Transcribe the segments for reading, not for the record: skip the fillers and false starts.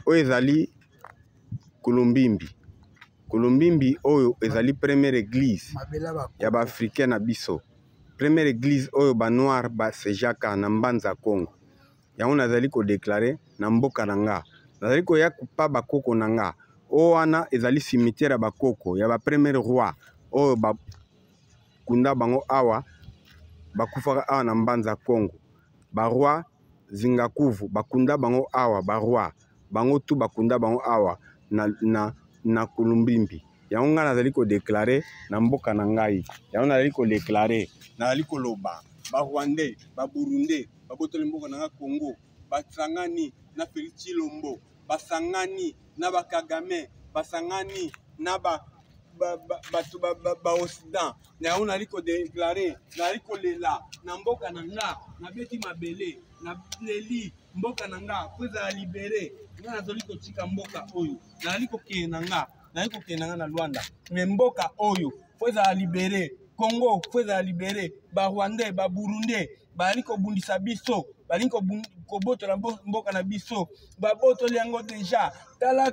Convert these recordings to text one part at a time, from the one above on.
oyo ezali Kolombimbi. Kolombimbi oyo ezali première église ya ba africain na biso. Première église oyo ba noir ba sejaka na mbanza Congo. Yango nazali ko déclarer na mboka na nga. Nazali ko ya kupa bakoko na nga. O wana ezali cimetière ya bakoko ya ba premier roi oyo ba kunda bango awa bakufaka awa na mbanza Congo. Ba roi Zingakuvu bakunda bango awa ba roi bango tu bakunda bango awa na Kolombimbi. Yango nga nazali ko déclarer na mboka na ngai. Yango nazali ko déclarer nazali ko loba ba Rwandais ba Burundais ba botoli mboka na nga Congo basangani na Félix Tshilombo basangani na ba Kagame basangani na ba Occident. Yango nazali ko déclarer nazali ko lela na mboka na nga na beti mabele na leli mboka na nga kweza libéré nga nazali ko tika mboka oyo nazali ko kena nga na Luanda me mboka oyo kweza libéré Congo kweza libéré ba Rwandais ba Burundais bali ko bundisa biso bali ko botola mboka na biso ba botoli yango déjà tala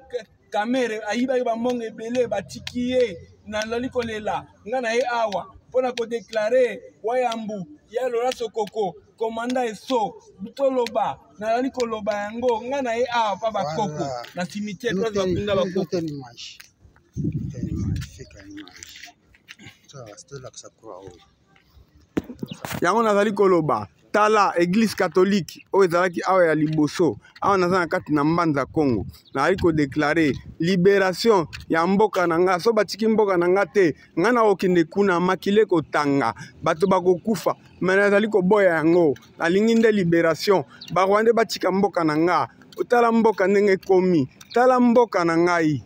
kamere ayiba ba monge ebele batiki ye nazali ko lela nga na ye awa pona ko déclarer wayambu ya Laurent Sokoko komanda eso bitoloba nazali ko loba yango nga na ye awa pa bakoko na cimetière kwa bakunda bakoko yango nazali ko loba tala église catholique oyo ezalaki awa ya liboso awa naza na kati na mbanza Congo nazali ko déclarer libération ya mboka na nga so batiki mboka na nga te nga na okende kuna makile kotanga bato bakokufa me nazali koboya yango nalingi nde libération ba Rwandais batika mboka na nga otala mboka ndenge ekomi tala mboka na ngai